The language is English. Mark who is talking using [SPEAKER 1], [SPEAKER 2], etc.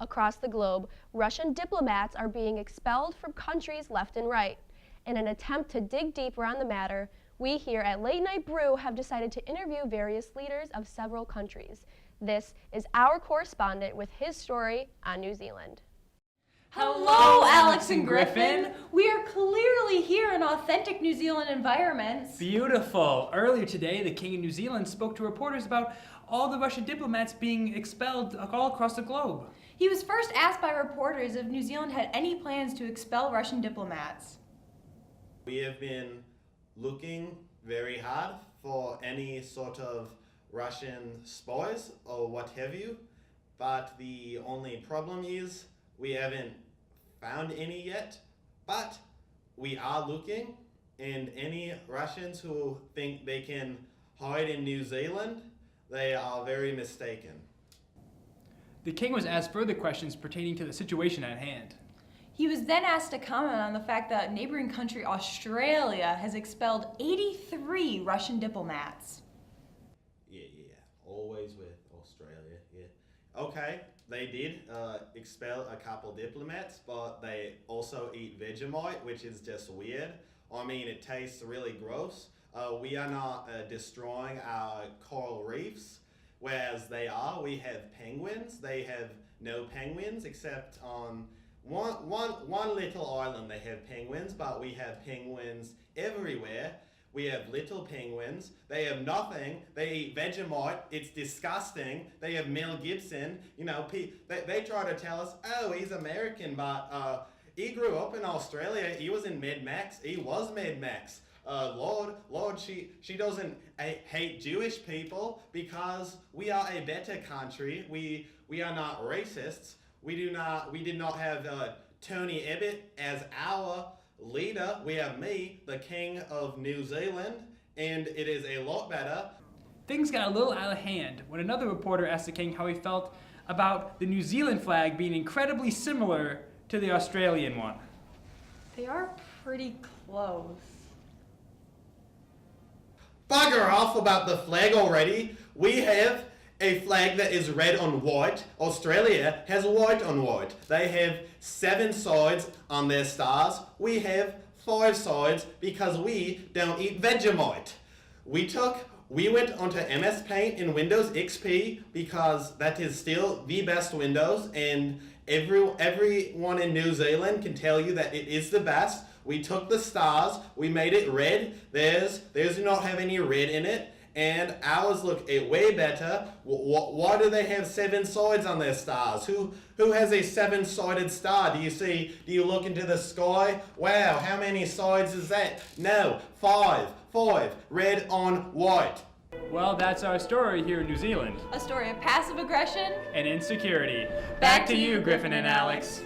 [SPEAKER 1] Across the globe, Russian diplomats are being expelled from countries left and right. In an attempt to dig deeper on the matter, we here at Late Night Brew have decided to interview various leaders of several countries. This is our correspondent with his story on New Zealand.
[SPEAKER 2] Hello, Alex and Griffin. We are clearly here in authentic New Zealand environments.
[SPEAKER 3] Beautiful. Earlier today, the King of New Zealand spoke to reporters about all the Russian diplomats being expelled all across the globe.
[SPEAKER 2] He was first asked by reporters if New Zealand had any plans to expel Russian diplomats.
[SPEAKER 4] We have been looking very hard for any sort of Russian spies or what have you, but the only problem is we haven't found any yet, but we are looking, and any Russians who think they can hide in New Zealand, they are very mistaken.
[SPEAKER 3] The King was asked further questions pertaining to the situation at hand.
[SPEAKER 2] He was then asked to comment on the fact that neighboring country Australia has expelled 83 Russian diplomats.
[SPEAKER 4] Yeah, always with Australia, yeah. Okay, they did expel a couple diplomats, but they also eat Vegemite, which is just weird. I mean, it tastes really gross. We are not destroying our coral reefs, whereas they are. We have penguins. They have no penguins except on one little island they have penguins, but we have penguins everywhere. We have little penguins. They have nothing. They eat Vegemite. It's disgusting. They have Mel Gibson. You know, they try to tell us, oh, he's American, but he grew up in Australia. He was in Mad Max. He was Mad Max. Lord, she doesn't hate Jewish people because we are a better country. We are not racists. We did not have Tony Abbott as our leader. We have me, the King of New Zealand, and it is a lot better.
[SPEAKER 3] Things got a little out of hand when another reporter asked the King how he felt about the New Zealand flag being incredibly similar to the Australian one.
[SPEAKER 2] They are pretty close.
[SPEAKER 4] Bugger off about the flag already. We have a flag that is red on white. Australia has white on white. They have 7 sides on their stars. We have 5 sides because we don't eat Vegemite. We went onto MS Paint in Windows XP because that is still the best Windows, and everyone in New Zealand can tell you that it is the best. We took the stars, we made it red. Theirs do not have any red in it, and ours look way better. Why do they have 7 sides on their stars? Who has a 7-sided star? Do you look into the sky? Wow, how many sides is that? No, 5, red on white.
[SPEAKER 3] Well, that's our story here in New Zealand.
[SPEAKER 2] A story of passive aggression
[SPEAKER 3] And insecurity. Back to you, Griffin and Alex.